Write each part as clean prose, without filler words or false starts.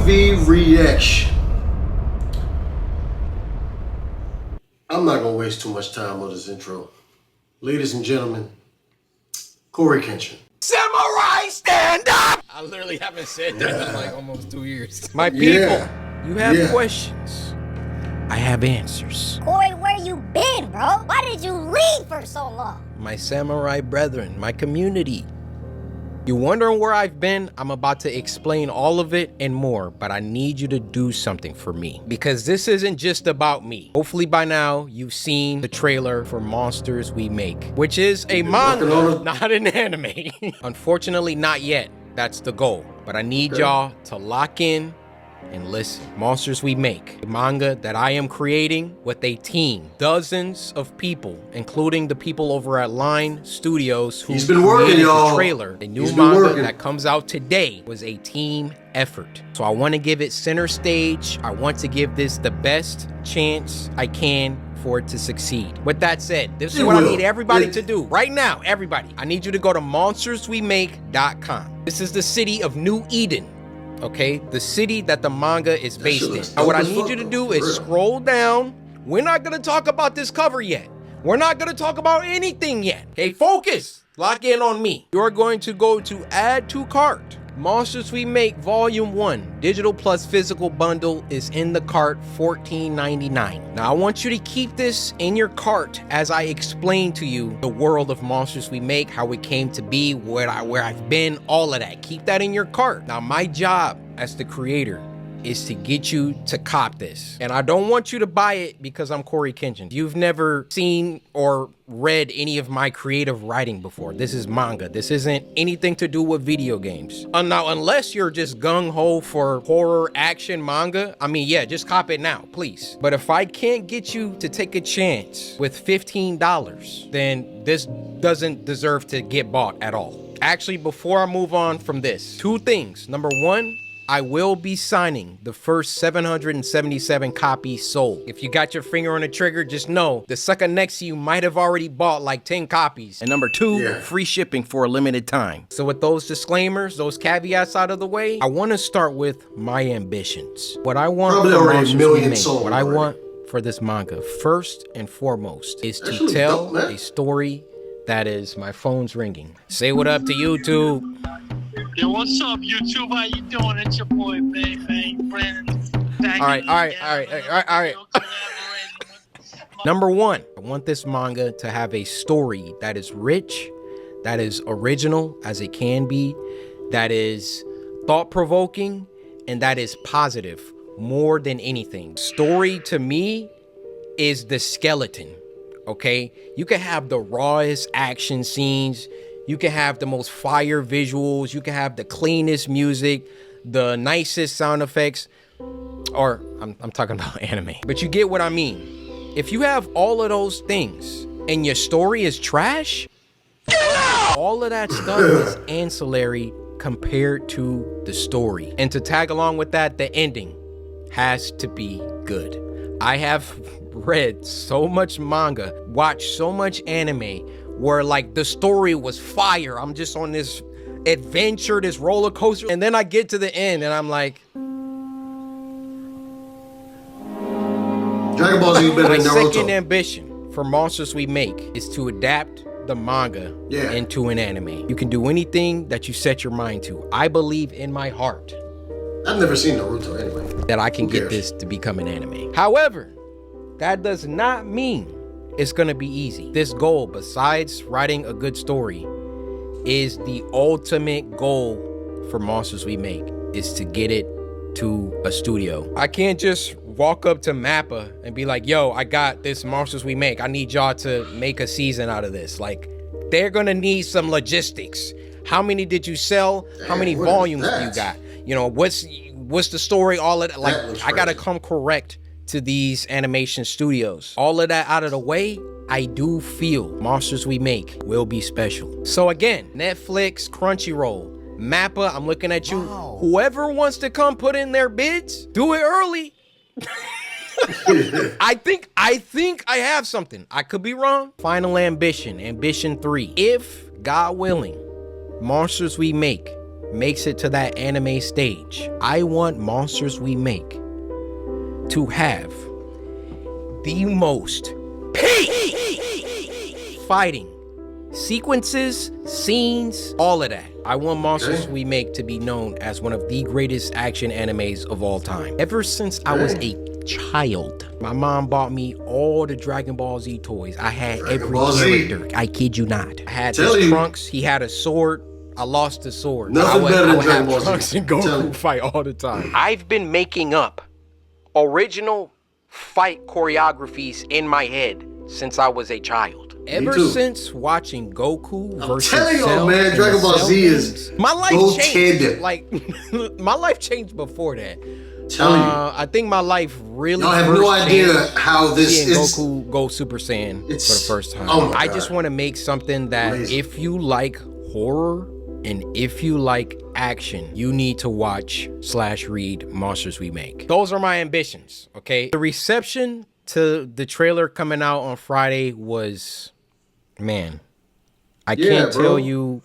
POV reaction. I'm not gonna waste too much time on this intro. Ladies and gentlemen, Corey Kenshin. Samurai, stand up! I literally haven't said that in like almost 2 years. My people, you have questions. I have answers. Corey, where you been, bro? Why did you leave for so long? My samurai brethren, my community. You wondering where I've been? I'm about to explain all of it and more, but I need you to do something for me because this isn't just about me. Hopefully by now you've seen the trailer for Monsters We Make, which is a manga, not an anime. Unfortunately, not yet. That's the goal, but I need y'all to lock in and listen. Monsters We Make, a manga that I am creating with a team, dozens of people, including the people over at Line Studios who created the trailer. The new manga that comes out today was a team effort. So I want to give it center stage. I want to give this the best chance I can for it to succeed. With that said, this is what I need everybody to do right now. Everybody, I need you to go to monsterswemake.com. This is the city of New Eden. Okay, the city that the manga is based in. Now, what I need you to do is scroll down. We're not gonna talk about this cover yet. We're not gonna talk about anything yet. Okay, focus. Lock in on me. You're going to go to add to cart. Monsters We Make Volume 1, digital plus physical bundle is in the cart, $14.99. Now, I want you to keep this in your cart as I explain to you the world of Monsters We Make, how it came to be, where I've been, all of that. Keep that in your cart. Now, my job as the creator is to get you to cop this. And I don't want you to buy it because I'm Corey Kenshin. You've never seen or read any of my creative writing before. This is manga. This isn't anything to do with video games. Now, unless you're just gung-ho for horror action manga, I mean, yeah, just cop it now, please. But if I can't get you to take a chance with $15, then this doesn't deserve to get bought at all. Actually, before I move on from this, two things. Number one, I will be signing the first 777 copies sold. If you got your finger on the trigger, just know the sucker next to you might have already bought like 10 copies. And number two, free shipping for a limited time. So with those disclaimers, those caveats out of the way, I want to start with my ambitions. What I want for Monsters We Make, what I want for this manga, first and foremost, is to tell a story that is, my phone's ringing. Say what up to YouTube. Yo, what's up, YouTube? How you doing? It's your boy, Bang Bang Brandon. All right. Number one, I want this manga to have a story that is rich, that is original as it can be, that is thought-provoking, and that is positive more than anything. Story to me is the skeleton, okay? You can have the rawest action scenes, you can have the most fire visuals, you can have the cleanest music, the nicest sound effects, or I'm talking about anime. But you get what I mean. If you have all of those things and your story is trash, all of that stuff is ancillary compared to the story. And to tag along with that, the ending has to be good. I have read so much manga, watched so much anime, where like the story was fire. I'm just on this adventure, this roller coaster. And then I get to the end and I'm like, Dragon Ball Z better my than Naruto. second ambition for Monsters We Make is to adapt the manga into an anime. You can do anything that you set your mind to. I believe in my heart. I've never seen Naruto anyway. That I can get this to become an anime. However, that does not mean it's gonna be easy. This goal, besides writing a good story, is the ultimate goal for Monsters We Make, is to get it to a studio. I can't just walk up to Mappa and be like, yo, I got this Monsters We Make. I need y'all to make a season out of this. Like, they're gonna need some logistics. How many did you sell? How many volumes do you got? You know, what's the story? All of that. Like, I gotta come correct to these animation studios. All of that out of the way, I do feel Monsters We Make will be special. So again, Netflix, Crunchyroll, Mappa, I'm looking at you. Wow. Whoever wants to come put in their bids, do it early. I think I have something. I could be wrong. Final ambition, ambition 3. If, God willing, Monsters We Make makes it to that anime stage, I want Monsters We Make to have the most peak fighting sequences, scenes, all of that. I want Monsters We Make to be known as one of the greatest action animes of all time. Ever since I was a child, my mom bought me all the Dragon Ball Z toys. I had every character. I kid you not. I had this Trunks. He had a sword. I lost the sword. Nothing better than Dragon Ball Z. Trunks and Goku fight all the time. I've been making up original fight choreographies in my head since I was a child. Ever since watching Goku versus Cell, man, Dragon Ball Z is my life changed. Like my life changed before that. I think my life really. Y'all have no idea how this is. Goku go Super Saiyan for the first time. Oh I just want to make something that if you like horror and if you like action, you need to watch/read Monsters We Make. Those are my ambitions. Okay. The reception to the trailer coming out on Friday was, man, I can't tell you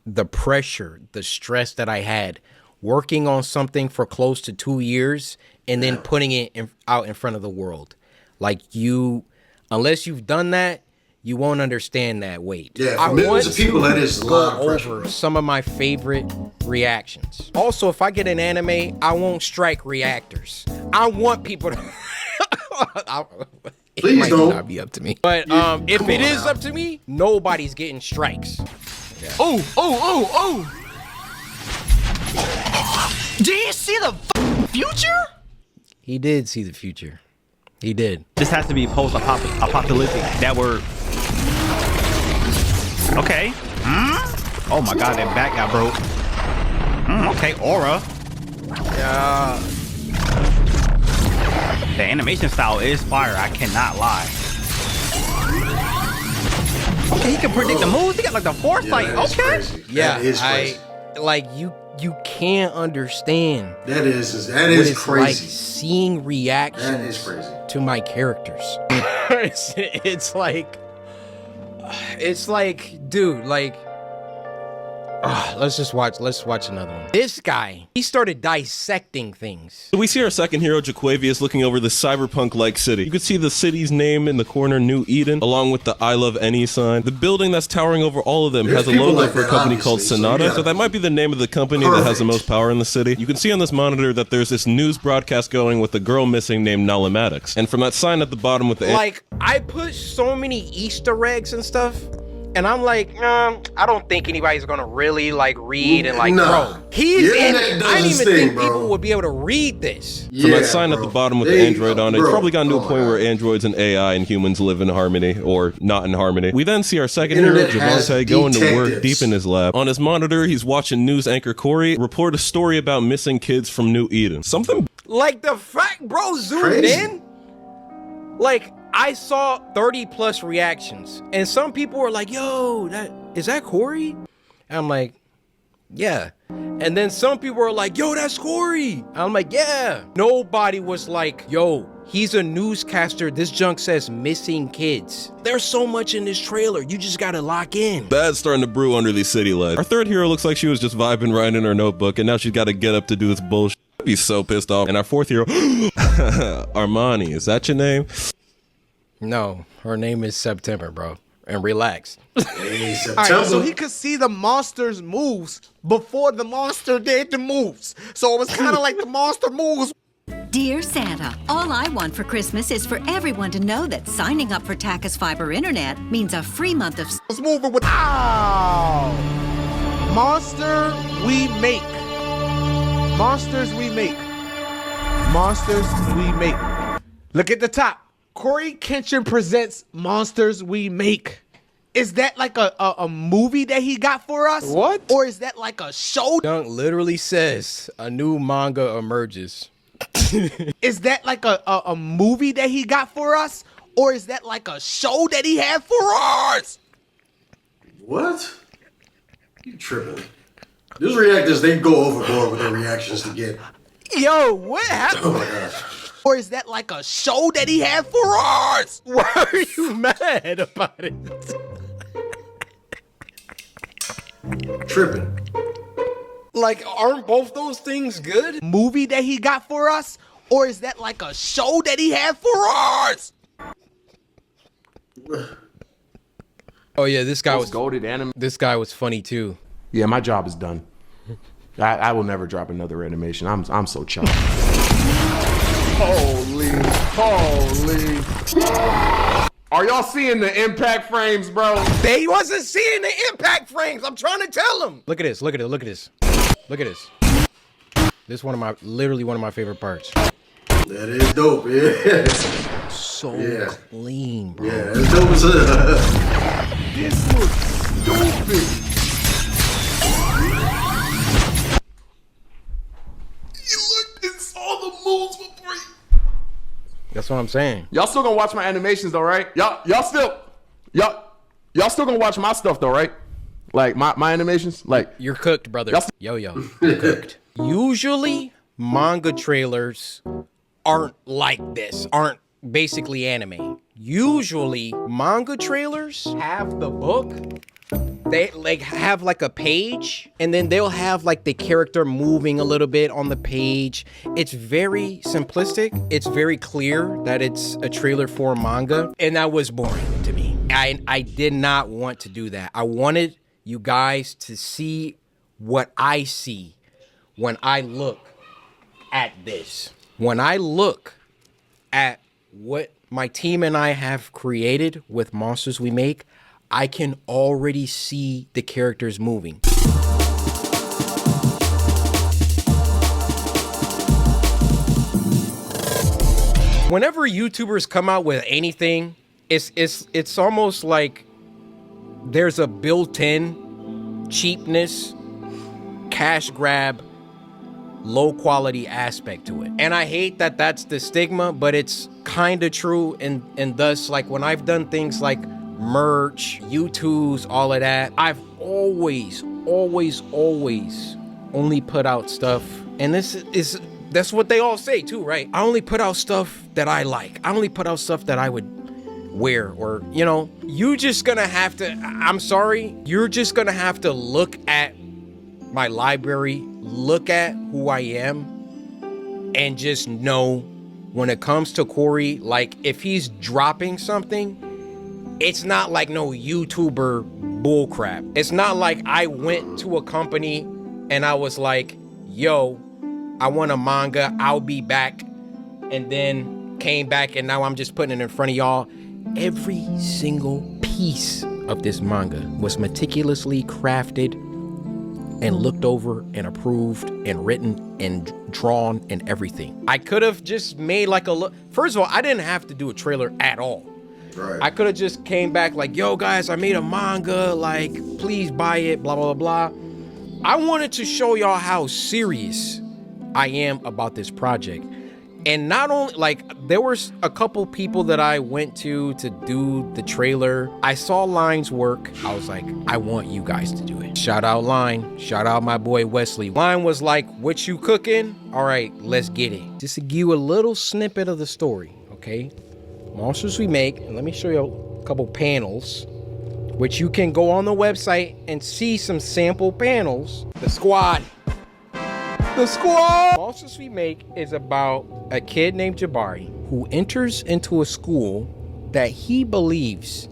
the pressure, the stress that I had working on something for close to 2 years and then putting it out in front of the world. Like unless you've done that, you won't understand that weight. Yeah, for millions of people, that is a lot of pressure. Over some of my favorite reactions. Also, if I get an anime, I won't strike reactors. I want people to... Please might don't. Not be up to me. But if it is up to me, nobody's getting strikes. Yeah. Oh! Did he see the future? He did see the future. He did. This has to be post-apocalyptic. That word. Okay. Oh my god, that back got broke. Okay, aura. Yeah. The animation style is fire. I cannot lie. Okay, he can predict the moves. He got like the foresight. Okay. Crazy. Yeah, that is crazy. You can't understand. That is crazy. Like seeing reactions to my characters. it's like, dude, like, let's watch another one. This guy, he started dissecting things. We see our second hero, Jaquavius, looking over the cyberpunk-like city. You can see the city's name in the corner, New Eden, along with the I Love Any sign. The building that's towering over all of them has a logo for a company called Sonata, so that might be the name of the company that has the most power in the city. You can see on this monitor that there's this news broadcast going with a girl missing named Nalamatics. And from that sign at the bottom with the... Like, I put so many Easter eggs and stuff, and I'm like, I don't think anybody's gonna really like read and like, bro, he's in it. I didn't even think people would be able to read this. From that sign at the bottom with the Android on it, it's probably gotten to a point where androids and AI and humans live in harmony, or not in harmony. We then see our second hero, Javante, going to work deep in his lab. On his monitor, he's watching news anchor Corey report a story about missing kids from New Eden. Something like the fact, bro, zoomed in. Like, I saw 30 plus reactions and some people were like, yo, is that Corey? And I'm like, yeah. And then some people were like, yo, that's Corey. And I'm like, yeah. Nobody was like, yo, he's a newscaster. This junk says missing kids. There's so much in this trailer. You just gotta lock in. Bad's starting to brew under these city lights. Our third hero looks like she was just vibing right in her notebook and now she's gotta get up to do this bullshit. I'd be so pissed off. And our fourth hero, Armani, is that your name? No, her name is September, bro. And relax. Hey, September. All right, so he could see the monster's moves before the monster did the moves. So it was kind of like the monster moves. Dear Santa, all I want for Christmas is for everyone to know that signing up for Taka's Fiber Internet means a free month of... Was moving with... Ow! Monster we make. Monsters we make. Monsters we make. Look at the top. Corey Kenshin presents Monsters We Make. Is that like a movie that he got for us? What? Or is that like a show? Dunk literally says a new manga emerges. Is that like a movie that he got for us? Or is that like a show that he had for us? What? You tripping. Those reactors, they go overboard with their reactions to get... Yo, what happened? Oh my gosh. Or is that like a show that he had for us? Why are you mad about it? Tripping. Like, aren't both those things good? Movie that he got for us? Or is that like a show that he had for us? Oh yeah, this guy was goated anime. This guy was funny too. Yeah, my job is done. I will never drop another animation. I'm so chopped. Holy. Are y'all seeing the impact frames, bro? They wasn't seeing the impact frames. I'm trying to tell them. Look at this. Look at it. Look at this. Look at this. This is literally one of my favorite parts. That is dope, yeah. So clean, bro. Yeah, that's dope as hell. This looks stupid. You looked and saw the moves before you. That's what I'm saying. Y'all still gonna watch my animations though, right? Y'all still gonna watch my stuff though, right? Like my animations? Like You're cooked, brother. Yo, you're cooked. Usually, manga trailers aren't like this, aren't basically anime. Usually, manga trailers have the book. They like have like a page, and then they'll have like the character moving a little bit on the page. It's very simplistic. It's very clear that it's a trailer for manga, and that was boring to me. I did not want to do that. I wanted you guys to see what I see when I look at this. When I look at what my team and I have created with Monsters We Make, I can already see the characters moving. Whenever YouTubers come out with anything, it's almost like there's a built-in cheapness, cash grab, low quality aspect to it. And I hate that that's the stigma, but it's kind of true. And thus, like when I've done things like merch, YouTubes, all of that, I've always only put out stuff. And that's what they all say too, right? I only put out stuff that I like. I only put out stuff that I would wear, or, you know, you just gonna have to, I'm sorry, you're just gonna have to look at my library, look at who I am, and just know when it comes to Corey, like if he's dropping something, it's not like no YouTuber bullcrap. It's not like I went to a company and I was like, yo, I want a manga, I'll be back, and then came back and now I'm just putting it in front of y'all. Every single piece of this manga was meticulously crafted and looked over and approved and written and drawn and everything. I could have just made like a look. First of all, I didn't have to do a trailer at all. Right. I could have just came back like, yo guys, I made a manga, like please buy it, blah, blah, blah, blah. I wanted to show y'all how serious I am about this project. And not only, like, there was a couple people that I went to do the trailer. I saw Line's work. I was like, I want you guys to do it. Shout out Line. Shout out my boy Wesley. Line was like, what you cooking? All right, let's get it. Just to give you a little snippet of the story, okay? Monsters We Make, and let me show you a couple panels, which you can go on the website and see some sample panels. The squad. Monsters We Make is about a kid named Jabari who enters into a school that he believes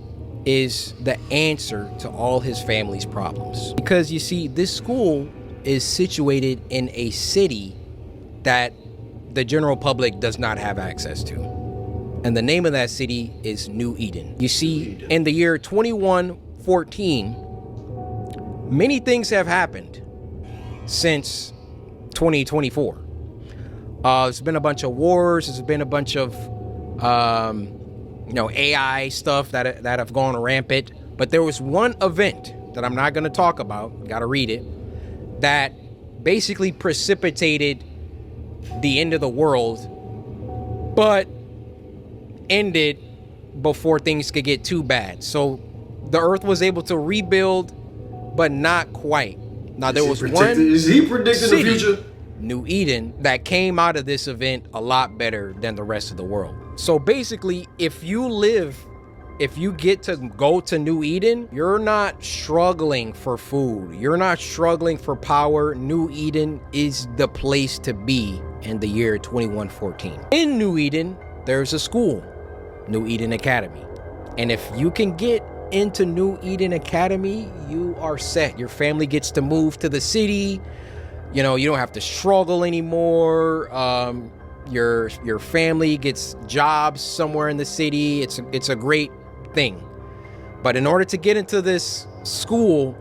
is the answer to all his family's problems. Because you see, this school is situated in a city that the general public does not have access to. And the name of that city is New Eden. You see, in the year 2114, many things have happened since 2024. There's been a bunch of wars. There's been a bunch of, AI stuff that have gone rampant. But there was one event that I'm not going to talk about. Got to read it. That basically precipitated the end of the world, but ended before things could get too bad. So the Earth was able to rebuild, but not quite. Now, there was one Is he predicting the future? New Eden, that came out of this event a lot better than the rest of the world. So basically, if you live if you get to go to New Eden, you're not struggling for food. You're not struggling for power. New Eden is the place to be in the year 2114. In New Eden, there's a school, New Eden Academy. And if you can get into New Eden Academy, you are set. Your family gets to move to the city. You know, you don't have to struggle anymore. Your family gets jobs somewhere in the city. It's a great thing. But in order to get into this school,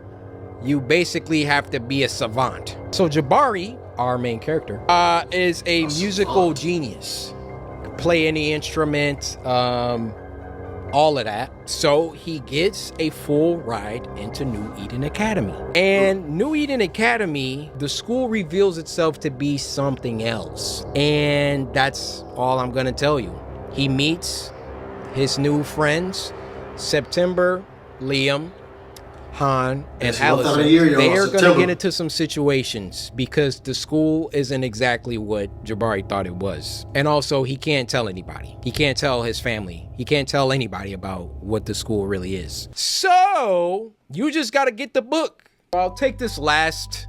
you basically have to be a savant. So Jabari, our main character, is a musical genius. Play any instrument, all of that. So he gets a full ride into New Eden Academy. And New Eden Academy, the school reveals itself to be something else. And that's all I'm gonna tell you. He meets his new friends, September, Liam, Han, and Allison. They are going to get into some situations because the school isn't exactly what Jabari thought it was. And also, he can't tell anybody. He can't tell his family. He can't tell anybody about what the school really is. So, you just got to get the book. I'll take these last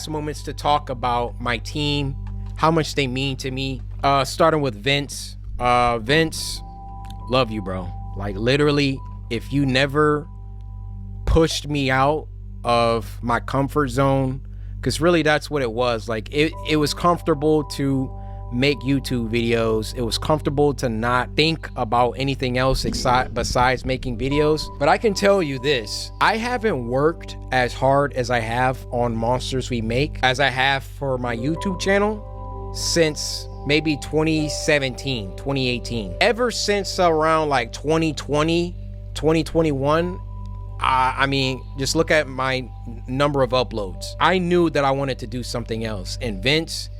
moments to talk about my team, how much they mean to me. Starting with Vince. Vince, love you, bro. Like, literally, if you never pushed me out of my comfort zone, because really that's what it was. Like, it was comfortable to make YouTube videos. It was comfortable to not think about anything else besides making videos. But I can tell you this, I haven't worked as hard as I have on Monsters We Make as I have for my YouTube channel since maybe 2017, 2018. Ever since around like 2020, 2021, I mean, just look at my number of uploads. I knew that I wanted to do something else. And Vince,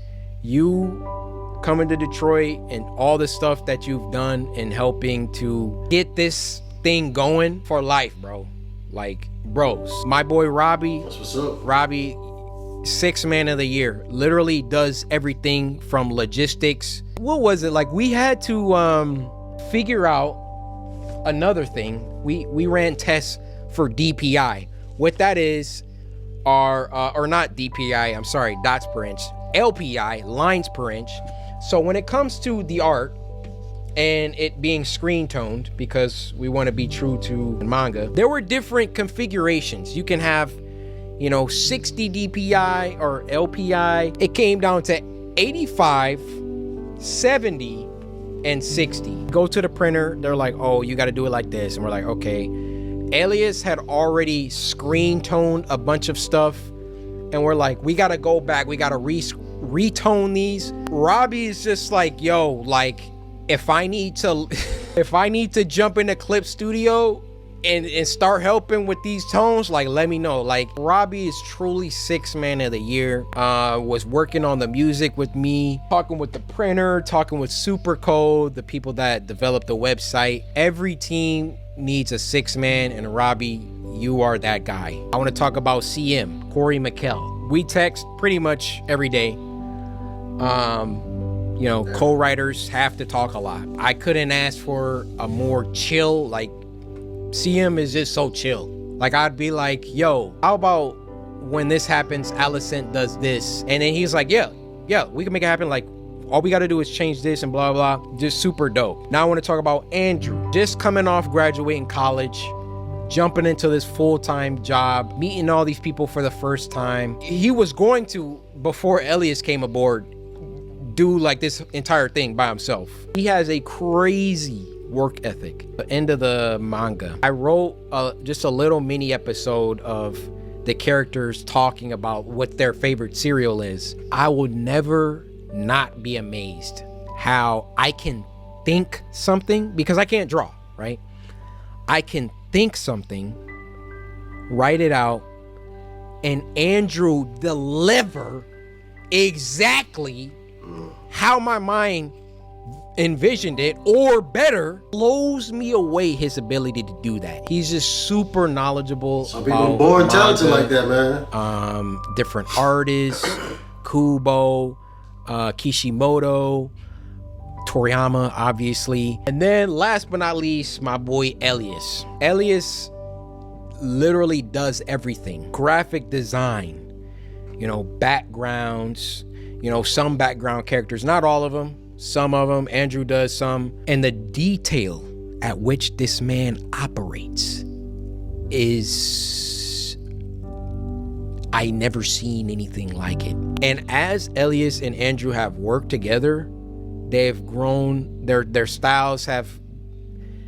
you coming to Detroit and all the stuff that you've done in helping to get this thing going for life, bro. Like, bros. My boy Robbie. What's up? Robbie, 6th man of the year. Literally does everything from logistics. What was it? Like, we had to figure out another thing. We ran tests for DPI. What that is are or not DPI, I'm sorry, dots per inch, LPI, lines per inch. So when it comes to the art and it being screen toned, because we want to be true to manga, there were different configurations. You can have, you know, 60 DPI or LPI. It came down to 85, 70, and 60. Go to the printer, they're like, oh, you got to do it like this. And we're like, okay. Elias had already screen toned a bunch of stuff, and we're like, we gotta go back, we gotta retone these. Robbie is just like, yo, like, if I need to jump into Clip Studio and start helping with these tones, like, let me know. Like, Robbie is truly 6th man of the year. Was working on the music with me, talking with the printer, talking with Supercode, the people that developed the website. Every team needs a 6th man, and Robbie, you are that guy. I want to talk about CM, Corey McKell. We text pretty much every day. You know, co-writers have to talk a lot. I couldn't ask for a more chill, like, CM is just so chill. Like, I'd be like, yo, how about when this happens, Alicent does this? And then he's like, yeah, we can make it happen. Like, all we got to do is change this and blah, blah, blah. Just super dope. Now I want to talk about Andrew. Just coming off graduating college, jumping into this full-time job, meeting all these people for the first time. He was going to, before Elias came aboard, do like this entire thing by himself. He has a crazy work ethic. The end of the manga, I wrote just a little mini episode of the characters talking about what their favorite cereal is. I will never not be amazed how I can think something, because I can't draw, right? I can think something, write it out, and Andrew deliver exactly how my mind envisioned it, or better. Blows me away his ability to do that. He's just super knowledgeable. Some people born talented like that, man. Different artists, Kubo, Kishimoto, Toriyama, obviously. And then last but not least, my boy Elias. Elias literally does everything. Graphic design, backgrounds, some background characters, not all of them, some of them. Andrew does some. And the detail at which this man operates is, I never seen anything like it. And as Elias and Andrew have worked together, they've grown, their styles have,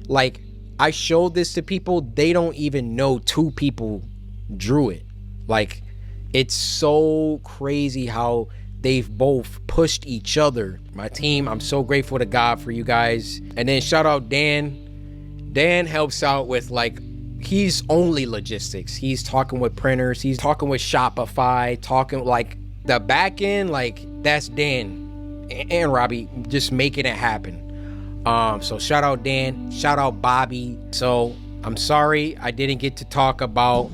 like, I showed this to people, they don't even know two people drew it. Like, it's so crazy how they've both pushed each other. My team, I'm so grateful to God for you guys. And then shout out Dan. Dan helps out with, like, he's only logistics. He's talking with printers. He's talking with Shopify, talking like the back end, like that's Dan and Robbie just making it happen. So shout out Dan, shout out Bobby. So I'm sorry I didn't get to talk about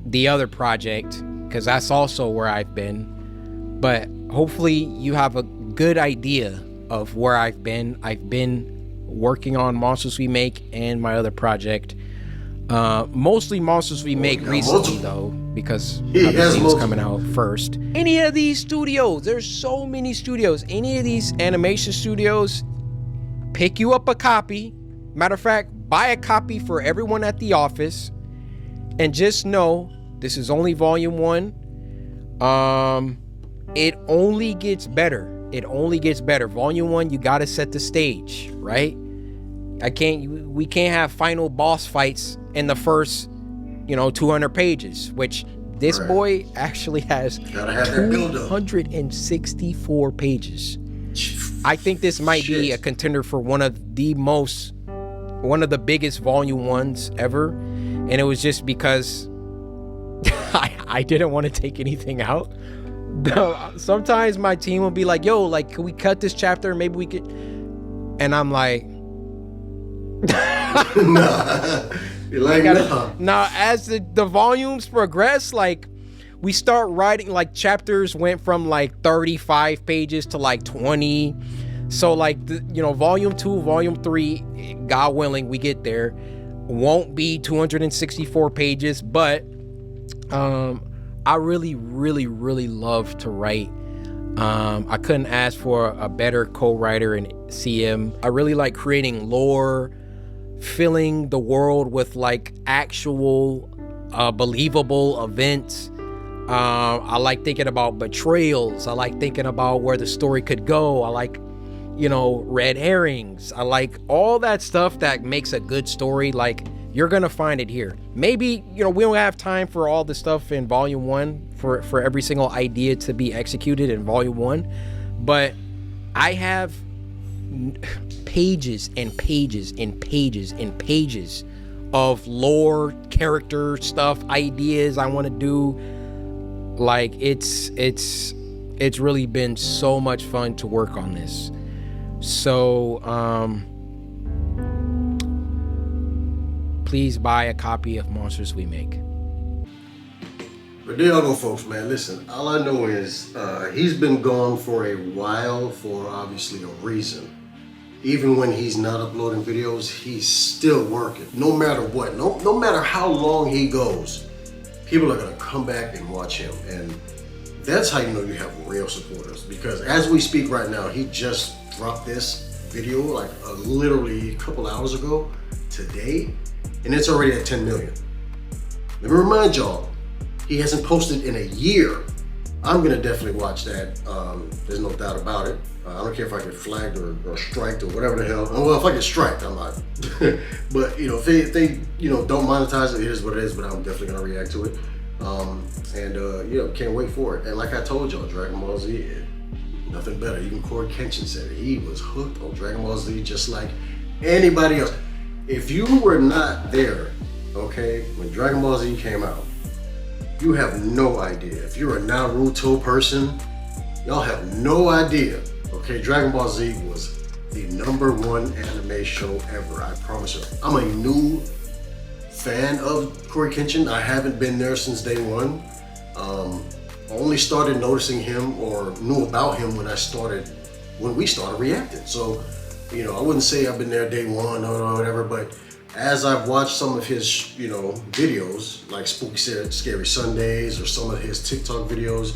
the other project because that's also where I've been. But hopefully you have a good idea of where I've been. I've been working on Monsters We Make and my other project. Mostly Monsters We Make recently though, because everything's coming out first. Any of these studios, there's so many studios. Any of these animation studios, pick you up a copy. Matter of fact, buy a copy for everyone at the office, and just know this is only volume 1. It only gets better. It only gets better. Volume 1, you gotta set the stage, right? We can't have final boss fights in the first 200 pages, which this boy actually has 264 pages. I think this might be a contender for one of the biggest volume 1s ever, and it was just because I didn't want to take anything out. Sometimes my team will be like, yo, like, can we cut this chapter? Maybe we could. And I'm like, nah. You're like, nah. Now, as the volumes progress, like, we start writing, like, chapters went from like 35 pages to like 20. So like, volume 2, volume 3, God willing, we get there, won't be 264 pages, but I really, really, really love to write. I couldn't ask for a better co-writer in CM. I really like creating lore, filling the world with like actual believable events. I like thinking about betrayals. I like thinking about where the story could go. I like, red herrings. I like all that stuff that makes a good story. Like, you're gonna find it here. Maybe, we don't have time for all the stuff in volume 1 for every single idea to be executed in volume 1, but I have pages and pages and pages and pages of lore, character stuff, ideas I want to do. Like, it's really been so much fun to work on this. So please buy a copy of Monsters We Make. But there y'all go, folks, man. Listen, all I know is he's been gone for a while for obviously a reason. Even when he's not uploading videos, he's still working. No matter what, no matter how long he goes, people are gonna come back and watch him. And that's how you know you have real supporters. Because as we speak right now, he just dropped this video like literally a couple hours ago today, and it's already at 10 million. Let me remind y'all, he hasn't posted in a year. I'm gonna definitely watch that. There's no doubt about it. I don't care if I get flagged or striked or whatever the hell. Well, if I get striked, I'm not. But if they don't monetize it, it is what it is. But I'm definitely gonna react to it. Can't wait for it. And like I told y'all, Dragon Ball Z, nothing better. Even Corey Kenshin said it. He was hooked on Dragon Ball Z just like anybody else. If you were not there, okay, when Dragon Ball Z came out, you have no idea. If you're a Naruto person, y'all have no idea. Okay, Dragon Ball Z was the #1 anime show ever, I promise you. I'm a new fan of Corey Kenshin. I haven't been there since day one. I only started noticing him or knew about him when I started when we started reacting. So, you know, I wouldn't say I've been there day one or whatever, but as I've watched some of his, you know, videos, like Spooky Scary Sundays or some of his TikTok videos,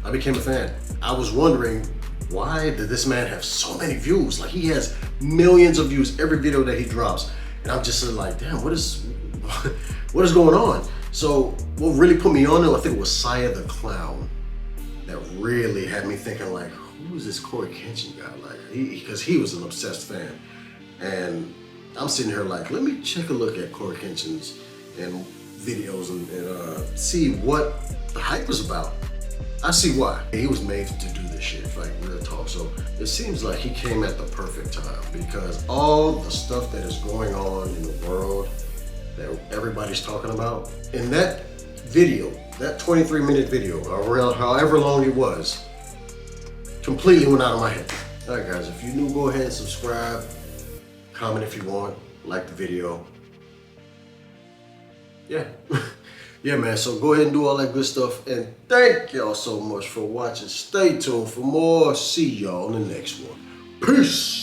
I became a fan. I was wondering, why did this man have so many views? Like, he has millions of views every video that he drops. And I'm just like, damn, what is going on? So what really put me on it, I think it was Saya the Clown, that really had me thinking, like, who is this Corey Kenshin guy? Like, because he was an obsessed fan. And I'm sitting here like, let me take a look at Corey Kenshin's and videos and see what the hype was about. I see why. He was made to do this shit, like real talk. So it seems like he came at the perfect time, because all the stuff that is going on in the world that everybody's talking about, in that video, that 23-minute video, or however long it was, completely went out of my head. All right, guys, if you're new, go ahead and subscribe, comment if you want, like the video. Yeah. Yeah, man, so go ahead and do all that good stuff. And thank y'all so much for watching. Stay tuned for more. See y'all in the next one. Peace.